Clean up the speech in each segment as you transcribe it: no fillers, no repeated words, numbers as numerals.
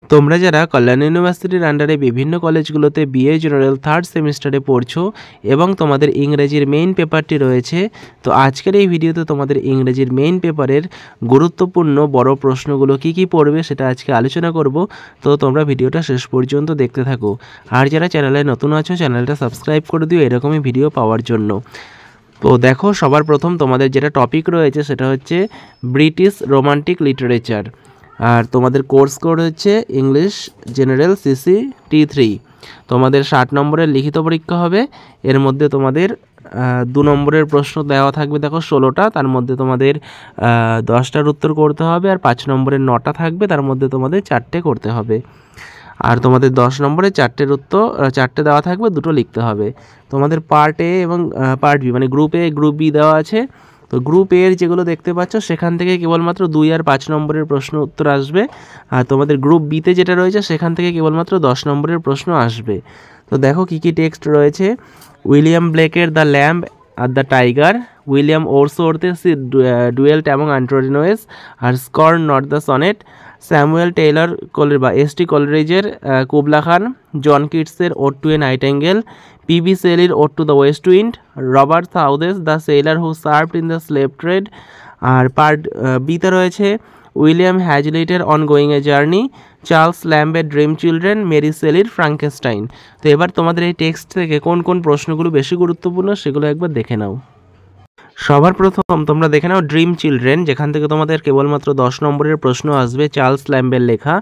তোমরা যারা কল্যাণ ইউনিভার্সিটির আন্ডারে বিভিন্ন কলেজগুলোতে বিএ জেনারেল থার্ড সেমিস্টারে পড়ছো এবং তোমাদের ইংরেজির মেইন পেপারটি রয়েছে, তো আজকের এই ভিডিওতে তোমাদের ইংরেজির মেইন পেপারের গুরুত্বপূর্ণ বড় প্রশ্নগুলো কি কি পড়বে সেটা আজকে আলোচনা করব। তো তোমরা ভিডিওটা শেষ পর্যন্ত দেখতে থাকো। আর যারা চ্যানেলে নতুন আছো চ্যানেলটা সাবস্ক্রাইব করে দিও এরকমই ভিডিও পাওয়ার জন্য। তো দেখো, সবার প্রথম তোমাদের যেটা টপিক রয়েছে সেটা হচ্ছে ব্রিটিশ রোমান্টিক লিটারেচার। আর তোমাদের কোর্স কোড হচ্ছে ইংলিশ জেনারেল সিসি T3। তোমাদের 60 নম্বরের লিখিত পরীক্ষা হবে। এর মধ্যে তোমাদের 2 নম্বরের প্রশ্ন দেওয়া থাকবে, দেখো 16টা, তার মধ্যে তোমাদের 10টার উত্তর করতে হবে। আর 5 নম্বরের 9টা থাকবে, তার মধ্যে তোমাদের 4টে করতে হবে। আর তোমাদের 10 নম্বরে 4টের উত্তর 4টে দেওয়া থাকবে, 2টো লিখতে হবে। তোমাদের পার্ট এ এবং পার্ট বি, মানে গ্রুপ এ গ্রুপ বি দেওয়া আছে। তো গ্রুপ এর যেগুলো দেখতে পাচ্ছ সেখান থেকে কেবলমাত্র 2 আর 5 নম্বরের প্রশ্ন উত্তর আসবে। আর তোমাদের গ্রুপ বিতে যেটা রয়েছে সেখান থেকে কেবলমাত্র 10 নম্বরের প্রশ্ন আসবে। তো দেখো কী কী টেক্সট রয়েছে। উইলিয়াম ব্লেকের দ্য ল্যাম্ব আর দ্য টাইগার, উইলিয়াম ওরসওয়ার্থের ডুয়েল অ্যামং অ্যান্ট্রোডিনোয়েস আর scorn not the sonnet, Samuel Taylor বা এস.টি. কলরিজের কুবলা খান, জন কিটসের ode to a nightingale, PB শেলির ode to the west wind, Robert Southey's the sailor who served in the slave trade. আর part বিতে রয়েছে William হ্যাজলিটের on going a journey, Charles ল্যাম্বের dream children, Mary শেলির Frankenstein. তো এবার তোমাদের এই টেক্সট থেকে কোন কোন প্রশ্নগুলো বেশি গুরুত্বপূর্ণ সেগুলো একবার দেখে নাও। সবার প্রথম তোমরা দেখে নাও ড্রিম চিলড্রেন, যেখান থেকে তোমাদের কেবলমাত্র 10 নম্বরের প্রশ্ন আসবে, চার্লস ল্যাম্বের লেখা।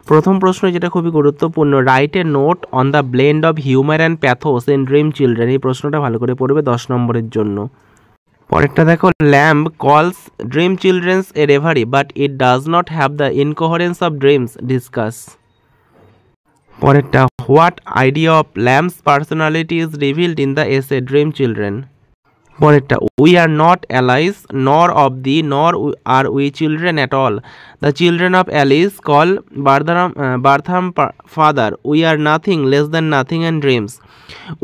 প্রথম প্রশ্ন যেটা খুবই গুরুত্বপূর্ণ, right a note on the blend of humour and pathos in dream children. এই প্রশ্নটা ভালো করে পড়বে 10 নম্বরের জন্য। পরেরটা দেখো, Lamb calls dream children's a reverie but it does not have the incoherence of dreams, discuss. পরেরটা, what idea of Lamb's personality is revealed in the essay dream children. পরেরটা, we are not Alice's nor of thee nor are we children at all, the children of Alice call Bartrum father, we are nothing less than nothing and dreams,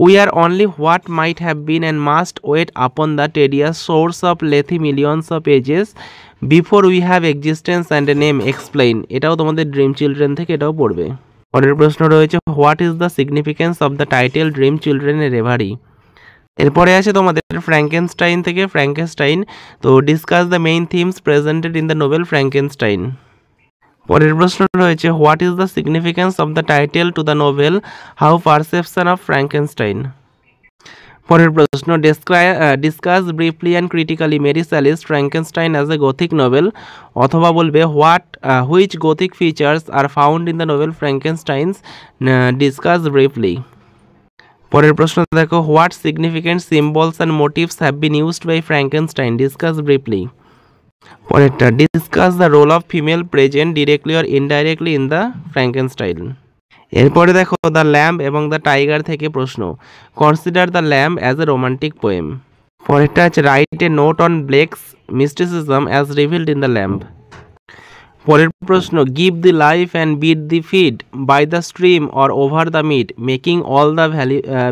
we are only what might have been and must wait আপন the tedious shores of Lethe millions of ages before we have existence and a name, explain. এটাও তোমাদের dream children থেকে এটাও পড়বে। পরের প্রশ্ন রয়েছে, what is the significance of the title dream children a reverie. এরপরে আছে তোমাদের ফ্র্যাঙ্কেনস্টাইন থেকে ফ্র্যাঙ্কেনস্টাইন। তো discuss the main themes presented in the novel Frankenstein. পরের প্রশ্ন রয়েছে, what is the significance of the title to the novel how perception of Frankenstein. পরের প্রশ্ন, discuss briefly and critically Mary Shelley's Frankenstein as a gothic novel, অথবা বলবে which gothic features are found in the Nobel Frankenstein's, discuss briefly. পরের প্রশ্ন দেখো, what significant symbols and motives have been used by Frankenstein, discuss briefly. পরেরটা, discuss the role of female present directly or indirectly in the Frankenstein. এরপরে দেখো the lamb এবং the tiger থেকে প্রশ্ন, consider the lamb as a romantic poem. পরেরটা আছে, write a note on Blake's mysticism as revealed in the lamb. পরের প্রশ্ন, give thee life and bid thee feed by the stream or over the mead making all the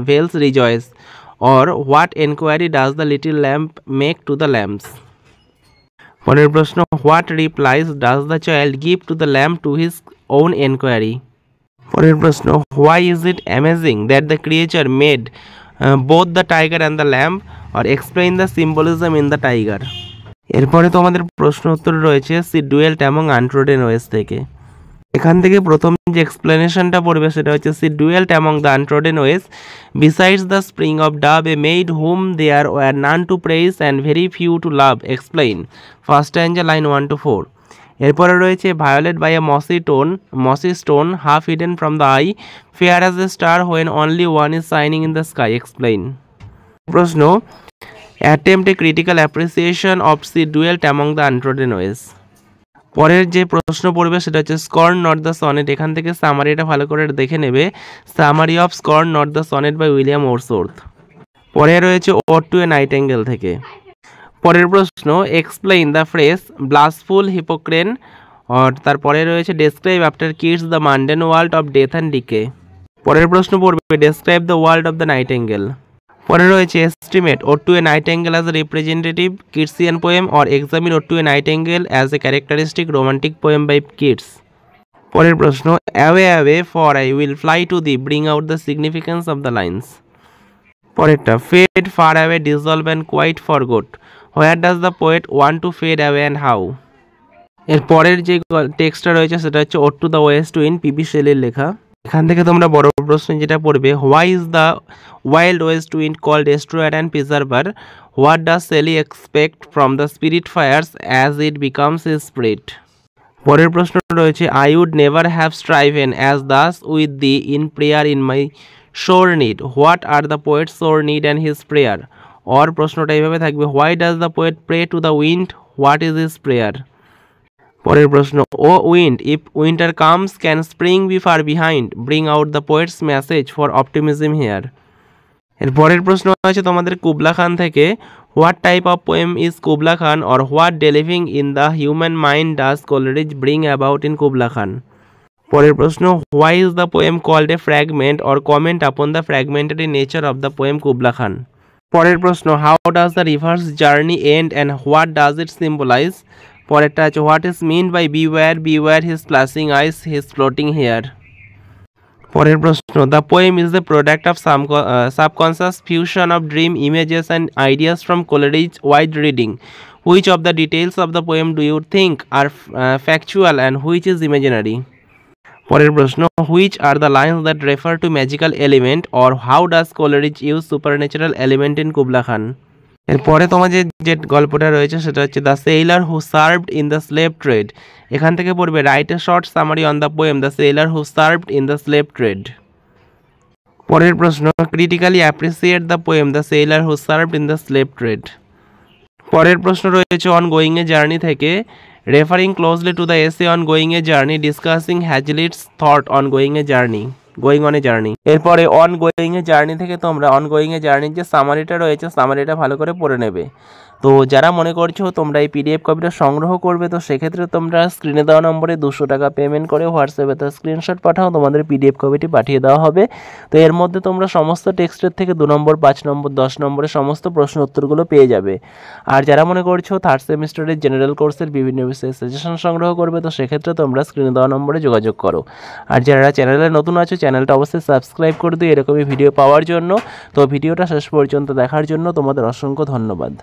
vales rejoice, or what enquiry does the little lamb make to the lambs. পরের প্রশ্ন, what replies does the child give to the lamb to his own enquiry. পরের প্রশ্ন, why is it amazing that the creature made both the tiger and the lamb, or explain the symbolism in the tiger. এরপরে তোমাদের প্রশ্ন উত্তর রয়েছে she dwelt among আনট্রোডেন ওয়েস থেকে। এখান থেকে প্রথম যে এক্সপ্লেনেশনটা পড়বে সেটা হচ্ছে, she dwelt among the untrodden ways besides the spring of Dove a maid whom there were none to praise and very few to love, explain. First stanza line 1 to 4। এরপরে রয়েছে, violet by a mossy stone half hidden from the eye, fair as a star when only one is shining in the sky, explain. প্রশ্ন, attempt a critical appreciation of the duel among the untrodden ways। পরের যে প্রশ্ন পড়বে সেটা হচ্ছে স্কর্ন not the sonnet. এখান থেকে সামারিটা ভালো করে দেখে নেবে, summary of scorn not the sonnet by William Wordsworth. পরে রয়েছে ওড টু এ নাইটেঙ্গেল থেকে। পরের প্রশ্ন, explain the phrase blushful Hippocrene, আর তারপরে রয়েছে describe after Keats the mundane world of death and decay. পরের প্রশ্ন পড়বে, describe the world of the nightingale. পরে রয়েছে estimate ode to a nightingale as a representative Keatsian poem, or examine ode to a nightingale as a characteristic romantic poem by Keats. পরের প্রশ্ন, away away for I will fly to thee bring out the significance of the lines. পরেরটা, fade far away dissolve and quite forgot, where does the poet want to fade away and how. এর পরের যে টেক্সটটা রয়েছে সেটা হচ্ছে ode to the west wind, PB শেলির লেখা। এখান থেকে তোমরা বড় প্রশ্ন যেটা পড়বে, why is the wild west wind call destroyer and preserver, what does Shelley expect from the spirit fierce as it becomes his spirit. পরের প্রশ্ন রয়েছে, I would never have striven as thus with thee in prayer in my sore need, what are the poet sore need and his prayer. Or প্রশ্নটা এইভাবে থাকবে, why does the poet pray to the wind, what is his prayer. পরের প্রশ্ন, O wind if winter comes can spring be far behind, bring out the poet's message for optimism here. এর পরের প্রশ্ন হচ্ছে তোমাদের কুবলা খান থেকে, what type of poem is Kubla Khan, or what delving in the human mind does Coleridge bring about in Kubla Khan. পরের প্রশ্ন, why is the poem called a fragment or comment upon the fragmentary nature of the poem Kubla Khan. পরের প্রশ্ন, how does the river's journey end and what does it symbolize. পরেরটা আছে, what is mean by beware his flashing eyes his floating hair. পরের প্রশ্ন, the poem is the product of subconscious fusion of dream images and ideas from Coleridge wide reading, which of the details of the poem do you think are factual and which is imaginary. পরের প্রশ্ন, which are the lines that refer to magical element or how does Coleridge use supernatural element in Kubla Khan. এরপরে তোমাদের যে গল্পটা রয়েছে সেটা হচ্ছে the sailor who served in the slave trade. এখান থেকে পড়বে, write a short summary on the poem the sailor who served in the slave trade. পরের প্রশ্ন, critically appreciate the poem the sailor who served in the slave trade. পরের প্রশ্ন রয়েছে on going a journey থেকে, referring closely to the essay on going a journey discussing Hazlitt's thought on going a journey, going on a journey. এরপরে on going a journey থেকে তোমরা on going এ জার্নির যে সামারিটা রয়েছে সামারিটা ভালো করে পড়ে নেবে। তো যারা মনে করছো তোমরা এই পিডিএফ কপিটা সংগ্রহ করবে, তো সেক্ষেত্রে তোমরা স্ক্রিনে দেওয়া নম্বরে 200 টাকা পেমেন্ট করে হোয়াটসঅ্যাপে তার স্ক্রিনশট পাঠাও, তোমাদের পিডিএফ কপিটি পাঠিয়ে দেওয়া হবে। তো এর মধ্যে তোমরা সমস্ত টেক্সটের থেকে 2 নম্বর 5 নম্বর 10 নম্বরের সমস্ত প্রশ্ন উত্তরগুলো পেয়ে যাবে। আর যারা মনে করছো থার্ড সেমিস্টারের জেনারেল কোর্সের বিভিন্ন বিষয়ে সাজেশন সংগ্রহ করবে, তো সেক্ষেত্রে তোমরা স্ক্রিনে দেওয়া নম্বরে যোগাযোগ করো। আর যারা চ্যানেলে নতুন আছো চ্যানেলটা অবশ্যই সাবস্ক্রাইব করে দিও এরকমই ভিডিও পাওয়ার জন্য। তো ভিডিওটা শেষ পর্যন্ত দেখার জন্য তোমাদের অসংখ্য ধন্যবাদ।